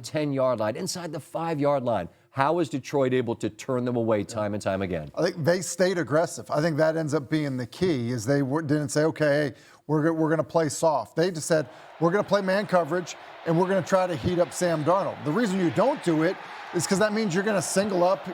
10-yard line, inside the 5-yard line. How is Detroit able to turn them away time and time again? I think they stayed aggressive. I think that ends up being the key, is they didn't say, okay, hey, we're going to play soft. They just said, we're going to play man coverage, and we're going to try to heat up Sam Darnold. The reason you don't do it is because that means you're going to single up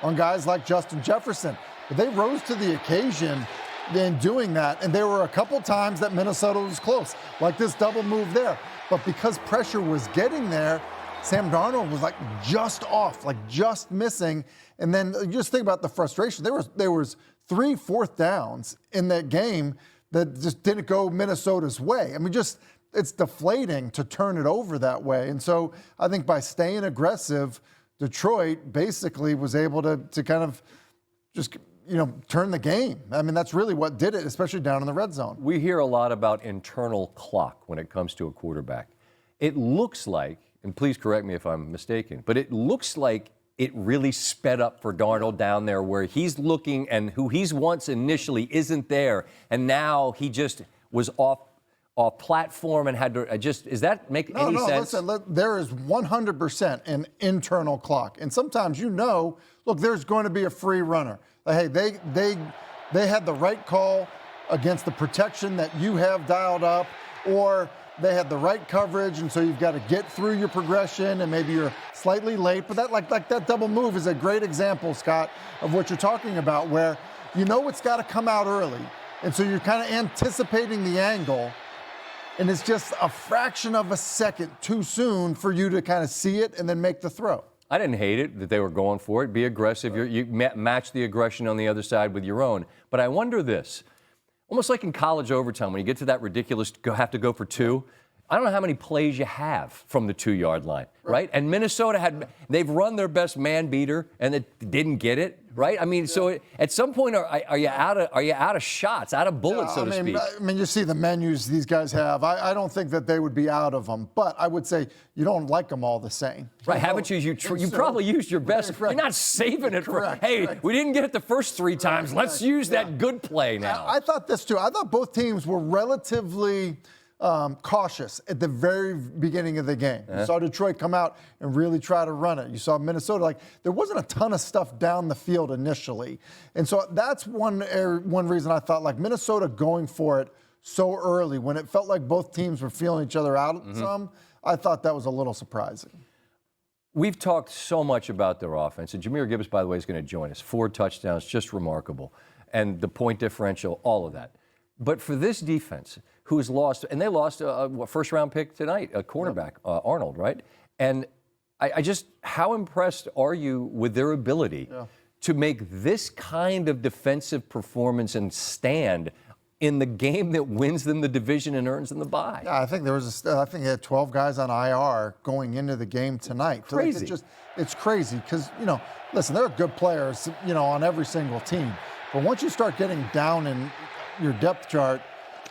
on guys like Justin Jefferson. But they rose to the occasion in doing that, and there were a couple times that Minnesota was close, like this double move there. But because pressure was getting there, Sam Darnold was like just off, like just missing. And then just think about the frustration. There was 3 4th downs in that game that just didn't go Minnesota's way. I mean, it's deflating to turn it over that way. And so I think by staying aggressive, Detroit basically was able to kind of just, turn the game. I mean, that's really what did it, especially down in the red zone. We hear a lot about internal clock when it comes to a quarterback. It looks like, and please correct me if I'm mistaken, but it looks like it really sped up for Darnold down there, where he's looking and who he's once initially isn't there, and now he just was off platform and had to adjust. Does that make any sense? Listen, there is 100% an internal clock. And sometimes look, there's going to be a free runner. Hey, they had the right call against the protection that you have dialed up, or they had the right coverage, and so you've got to get through your progression, and maybe you're slightly late. But that like that double move is a great example, Scott, of what you're talking about, where it's got to come out early. And so you're kind of anticipating the angle, and it's just a fraction of a second too soon for you to kind of see it and then make the throw. I didn't hate it that they were going for it. Be aggressive. You match the aggression on the other side with your own. But I wonder this. Almost like in college overtime, when you get to that ridiculous have to go for 2, I don't know how many plays you have from the 2-yard line, right? And Minnesota they've run their best man beater and it didn't get it, right? I mean, so at some point, are you out of shots, out of bullets, so to speak? I mean, you see the menus these guys have. I don't think that they would be out of them, but I would say you don't like them all the same. Right? Haven't you? You probably used your best. You're not saving it for. Hey, we didn't get it the first 3 times. Let's use that good play now. I thought this too. I thought both teams were relatively cautious at the very beginning of the game. You saw Detroit come out and really try to run it. You saw Minnesota, there wasn't a ton of stuff down the field initially. And so that's one reason I thought, Minnesota going for it so early when it felt like both teams were feeling each other out some, I thought that was a little surprising. We've talked so much about their offense, and Jahmyr Gibbs, by the way, is going to join us. 4 touchdowns, just remarkable. And the point differential, all of that. But for this defense, who's lost, and they lost a first-round pick tonight, a cornerback, Arnold, right? And how impressed are you with their ability to make this kind of defensive performance and stand in the game that wins them the division and earns them the bye? Yeah, I think they had 12 guys on IR going into the game tonight. Crazy. It's crazy because, listen, there are good players, on every single team. But once you start getting down in your depth chart,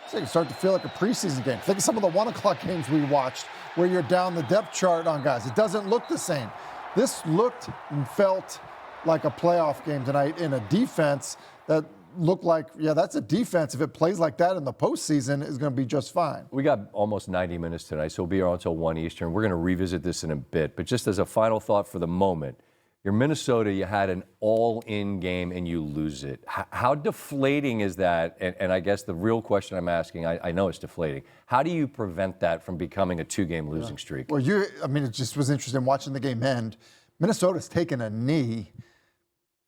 so you start to feel like a preseason game. Think of some of the 1 o'clock games we watched where you're down the depth chart on guys. It doesn't look the same. This looked and felt like a playoff game tonight in a defense that looked like, that's a defense. If it plays like that in the postseason, is going to be just fine. We got almost 90 minutes tonight, so we'll be on until 1 Eastern. We're going to revisit this in a bit. But just as a final thought for the moment, you're Minnesota, you had an all-in game and you lose it. How deflating is that? And I guess the real question I'm asking, I know it's deflating. How do you prevent that from becoming a 2-game losing streak? Well, it just was interesting watching the game end. Minnesota's taken a knee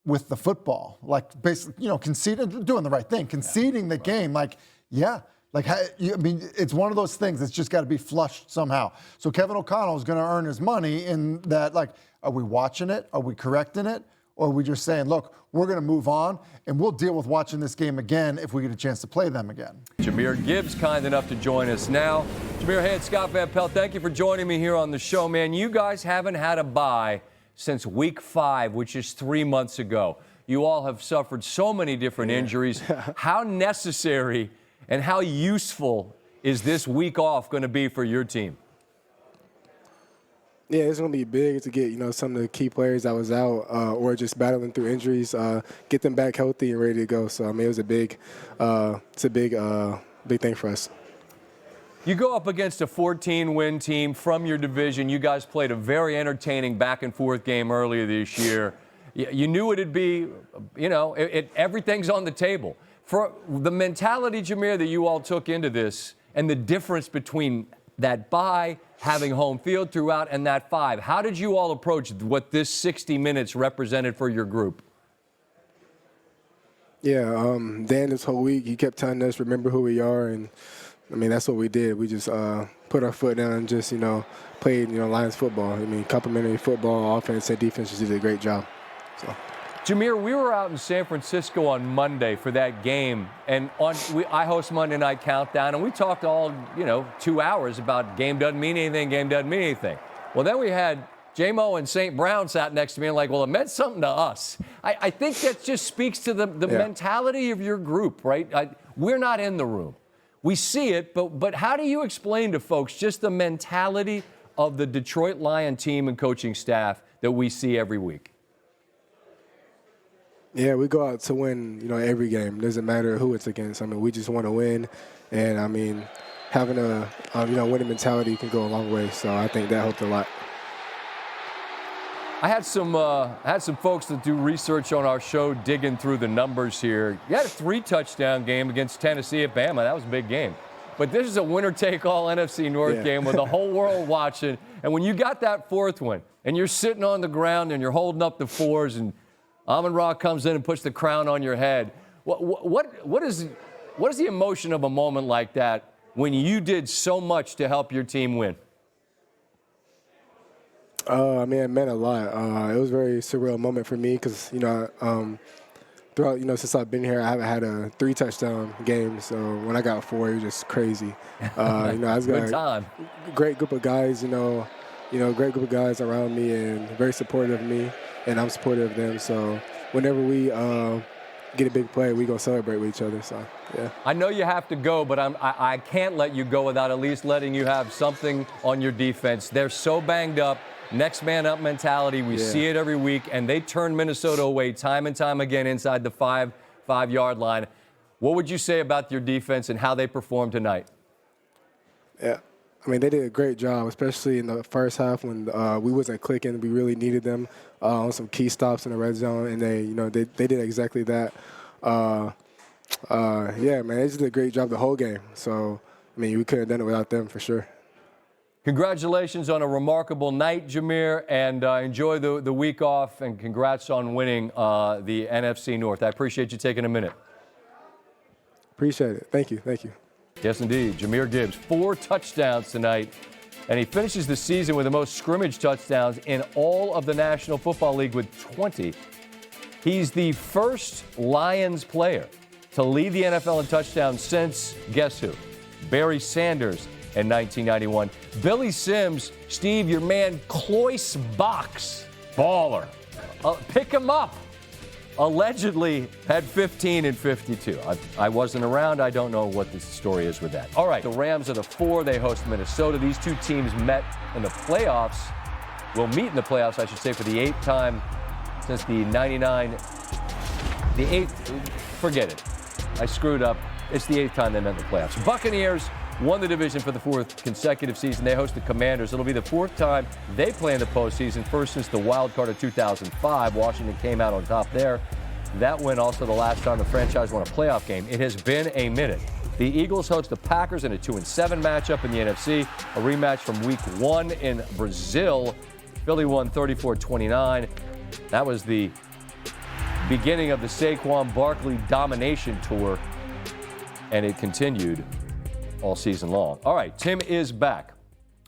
with the football, basically, conceding, doing the right thing, conceding the game. It's one of those things that's just got to be flushed somehow. So Kevin O'Connell is going to earn his money in that, are we watching it? Are we correcting it? Or are we just saying, look, we're going to move on, and we'll deal with watching this game again if we get a chance to play them again. Jahmyr Gibbs, kind enough to join us now. Jahmyr, hey, it's Scott Van Pelt. Thank you for joining me here on the show, man. You guys haven't had a bye since week 5, which is 3 months ago. You all have suffered so many different injuries. How necessary and how useful is this week off going to be for your team? Yeah, it's going to be big to get, some of the key players that was out or just battling through injuries, get them back healthy and ready to go. So, it was a big thing for us. You go up against a 14-win team from your division. You guys played a very entertaining back-and-forth game earlier this year. You knew it'd be, you know, everything's on the table. For the mentality, Jahmyr, that you all took into this and the difference between that bye, having home field throughout, and that 5, how did you all approach what this 60 minutes represented for your group? Yeah, Dan this whole week, he kept telling us, remember who we are, and I mean, that's what we did. We just put our foot down and just, you know, played, you know, Lions football. I mean, complimentary football, offense and defense just did a great job. So. Jahmyr, we were out in San Francisco on Monday for that game, and I host Monday Night Countdown, and we talked all, 2 hours about game doesn't mean anything, game doesn't mean anything. Well, then we had J-Mo and St. Brown sat next to me and like, well, it meant something to us. I think that just speaks to the mentality of your group, right? We're not in the room. We see it, but how do you explain to folks just the mentality of the Detroit Lion team and coaching staff that we see every week? Yeah, we go out to win, every game. Doesn't matter who it's against. I mean, we just want to win. And, I mean, having a, winning mentality can go a long way. So I think that helped a lot. I had some folks that do research on our show digging through the numbers here. You had a 3-touchdown game against Tennessee at Bama. That was a big game. But this is a winner-take-all NFC North game with the whole world watching. And when you got that 4th one and you're sitting on the ground and you're holding up the 4s and Amon-Ra comes in and puts the crown on your head, what is the emotion of a moment like that when you did so much to help your team win? I mean, it meant a lot. It was a very surreal moment for me because, throughout, since I've been here, I haven't had a 3-touchdown game. So when I got 4, it was just crazy. I was Good time. Great group of guys, great group of guys around me and very supportive of me, and I'm supportive of them. So whenever we get a big play, we go celebrate with each other. So, yeah. I know you have to go, but I can't let you go without at least letting you have something on your defense. They're so banged up. Next man up mentality. We see it every week, and they turn Minnesota away time and time again inside the 5-yard line. What would you say about your defense and how they performed tonight? Yeah, I mean, they did a great job, especially in the first half when we wasn't clicking. We really needed them on some key stops in the red zone, and they did exactly that. Yeah, man, they just did a great job the whole game. So, I mean, we couldn't have done it without them for sure. Congratulations on a remarkable night, Jahmyr, and enjoy the week off, and congrats on winning the NFC North. I appreciate you taking a minute. Appreciate it. Thank you. Thank you. Yes, indeed. Jahmyr Gibbs, 4 touchdowns tonight, and he finishes the season with the most scrimmage touchdowns in all of the National Football League with 20. He's the first Lions player to lead the NFL in touchdowns since, guess who? Barry Sanders in 1991. Billy Sims, Steve, your man, Cloyce Box, baller. Pick him up. Allegedly had 15 and 52. I wasn't around. I don't know what the story is with that. All right, the Rams are the 4. They host Minnesota. These two teams met in the playoffs. Will meet in the playoffs, I should say, for the 8th time since the 99. The 8th, forget it. I screwed up. It's the 8th time they met in the playoffs. Buccaneers won the division for the 4th consecutive season. They host the Commanders. It'll be the 4th time they play in the postseason, first since the wild card of 2005. Washington came out on top there. That win also the last time the franchise won a playoff game. It has been a minute. The Eagles host the Packers in a 2-7 matchup in the NFC, a rematch from Week 1 in Brazil. Philly won 34-29. That was the beginning of the Saquon Barkley domination tour, and it continued all season long. All right, Tim is back.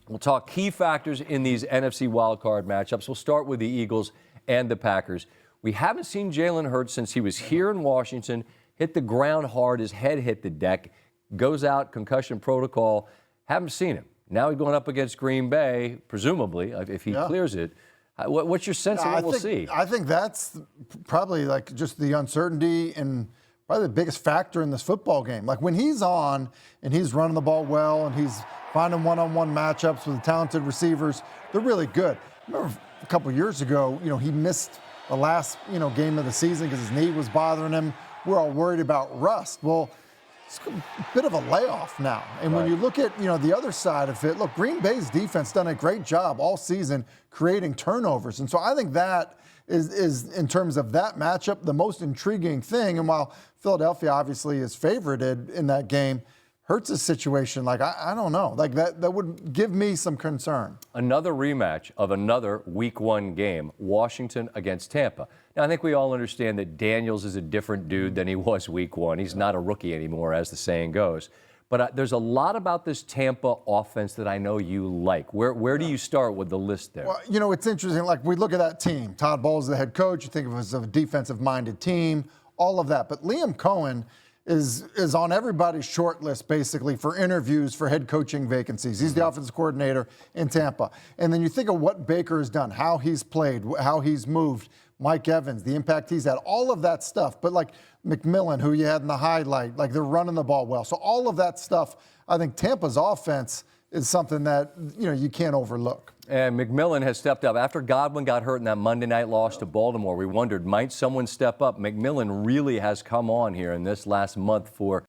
We'll talk key factors in these NFC wildcard matchups. We'll start with the Eagles and the Packers. We haven't seen Jalen Hurts since he was here in Washington, hit the ground hard, his head hit the deck, goes out, concussion protocol. Haven't seen him. Now he's going up against Green Bay, presumably, if he clears it. What's your sense of what we'll see? I think that's probably like just the uncertainty and probably the biggest factor in this football game. Like when he's on and he's running the ball well and he's finding one-on-one matchups with talented receivers, they're really good. I remember a couple years ago, he missed the last, game of the season because his knee was bothering him. We're all worried about rust. Well, it's a bit of a layoff now. And when you look at, the other side of it, look, Green Bay's defense done a great job all season creating turnovers. And so I think that is in terms of that matchup, the most intriguing thing. And while Philadelphia obviously is favorited in that game, Hurts' situation, I don't know. That would give me some concern. Another rematch of another Week 1 game, Washington against Tampa. Now, I think we all understand that Daniels is a different dude than he was Week 1. He's not a rookie anymore, as the saying goes. But there's a lot about this Tampa offense that I know you like. Where do you start with the list there? Well, it's interesting. We look at that team. Todd Bowles is the head coach. You think of it as a defensive-minded team, all of that. But Liam Cohen is on everybody's short list, basically, for interviews for head coaching vacancies. He's the offensive coordinator in Tampa. And then you think of what Baker has done, how he's played, how he's moved, Mike Evans, the impact he's had, all of that stuff. But McMillan, who you had in the highlight, they're running the ball well. So all of that stuff, I think Tampa's offense is something that, you can't overlook. And McMillan has stepped up. After Godwin got hurt in that Monday night loss to Baltimore, we wondered, might someone step up? McMillan really has come on here in this last month for